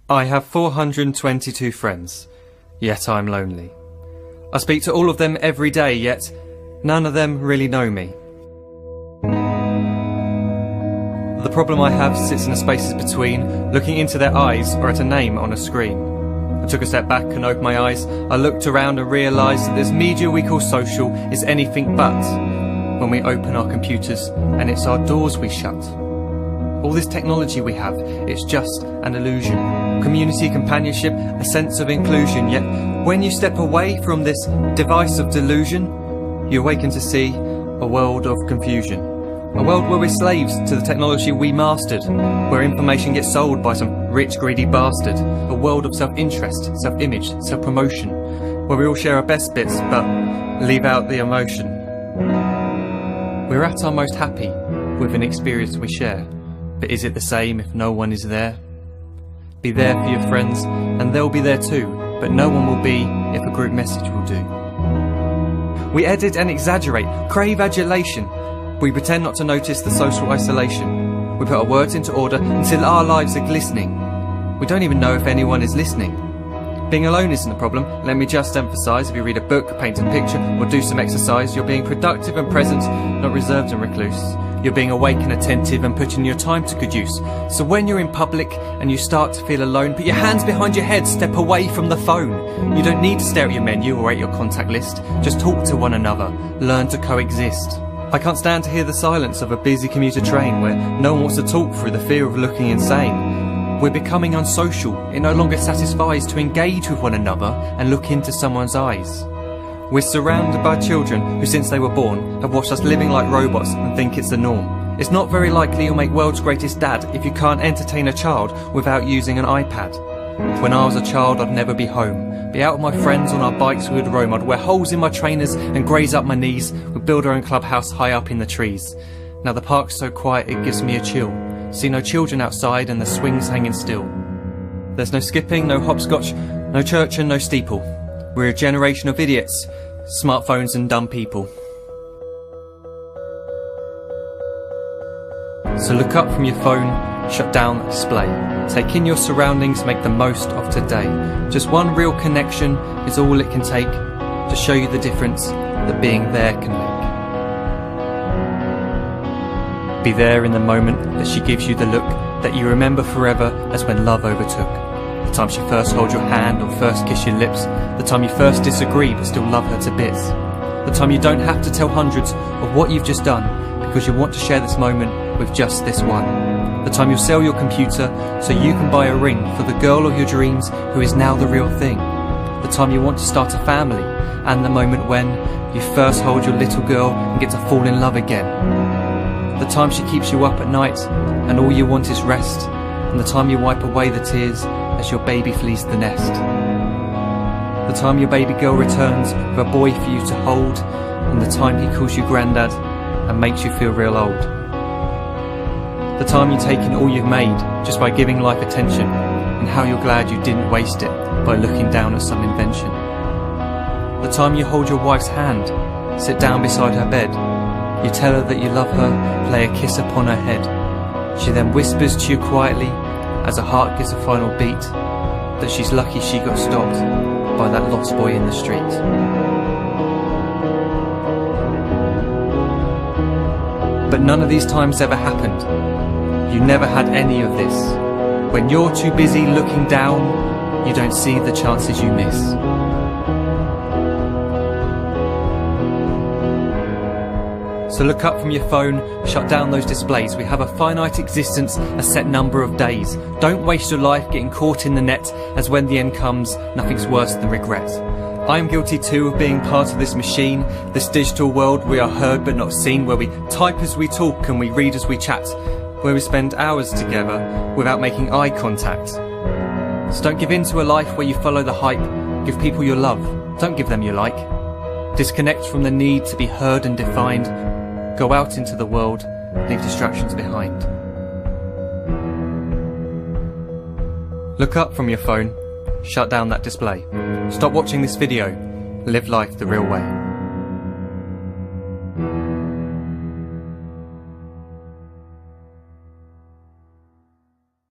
I have 422 friends, yet I'm lonely. I speak to all of them every day, yet none of them really know me. The problem I have sits in the spaces between looking into their eyes or at a name on a screen. I took a step back and opened my eyes. I looked around and realised that this media we call social is anything but when we open our computers and it's our doors we shut. All this technology we have, it's just an illusion. Community, companionship, a sense of inclusion. Yet when you step away from this device of delusion, you awaken to see a world of confusion. A world where we're slaves to the technology we mastered, where information gets sold by some rich, greedy bastard. A world of self-interest, self-image, self-promotion, where we all share our best bits but leave out the emotion. We're at our most happy with an experience we share. But is it the same if no one is there? Be there for your friends, and they'll be there too, but no one will be if a group message will do. We edit and exaggerate, crave adulation. We pretend not to notice the social isolation. We put our words into order until our lives are glistening. We don't even know if anyone is listening. Being alone isn't a problem, let me just emphasise. If you read a book, paint a picture, or do some exercise, you're being productive and present, not reserved and recluse. You're being awake and attentive and putting your time to good use. So when you're in public and you start to feel alone, put your hands behind your head, step away from the phone. You don't need to stare at your menu or at your contact list. Just talk to one another, learn to coexist. I can't stand to hear the silence of a busy commuter train where no one wants to talk through the fear of looking insane. We're becoming unsocial. It no longer satisfies to engage with one another and look into someone's eyes. We're surrounded by children who since they were born have watched us living like robots and think it's the norm. It's not very likely you'll make world's greatest dad if you can't entertain a child without using an iPad. When I was a child I'd never be home. Be out with my friends on our bikes we would roam. I'd wear holes in my trainers and graze up my knees. We'd build our own clubhouse high up in the trees. Now the park's so quiet it gives me a chill. See no children outside and the swings hanging still. There's no skipping, no hopscotch, no church and no steeple. We're a generation of idiots, smartphones and dumb people. So look up from your phone, shut down the display. Take in your surroundings, make the most of today. Just one real connection is all it can take to show you the difference that being there can make. Be there in the moment that she gives you the look that you remember forever as when love overtook. The time she first holds your hand or first kiss your lips. The time you first disagree but still love her to bits. The time you don't have to tell hundreds of what you've just done because you want to share this moment with just this one. The time you'll sell your computer so you can buy a ring for the girl of your dreams who is now the real thing. The time you want to start a family, and the moment when you first hold your little girl and get to fall in love again. The time she keeps you up at night and all you want is rest, and the time you wipe away the tears as your baby flees the nest. The time your baby girl returns with a boy for you to hold, and the time he calls you granddad and makes you feel real old. The time you take in all you've made just by giving life attention, and how you're glad you didn't waste it by looking down at some invention. The time you hold your wife's hand, sit down beside her bed, you tell her that you love her, lay a kiss upon her head. She then whispers to you quietly as her heart gives a final beat that she's lucky she got stopped by that lost boy in the street. But none of these times ever happened. You never had any of this. When you're too busy looking down, you don't see the chances you miss. So look up from your phone, shut down those displays. We have a finite existence, a set number of days. Don't waste your life getting caught in the net, as when the end comes, nothing's worse than regret. I am guilty too of being part of this machine, this digital world we are heard but not seen, where we type as we talk and we read as we chat, where we spend hours together without making eye contact. So don't give in to a life where you follow the hype. Give people your love, don't give them your like. Disconnect from the need to be heard and defined. Go out into the world, leave distractions behind. Look up from your phone, shut down that display. Stop watching this video, live life the real way.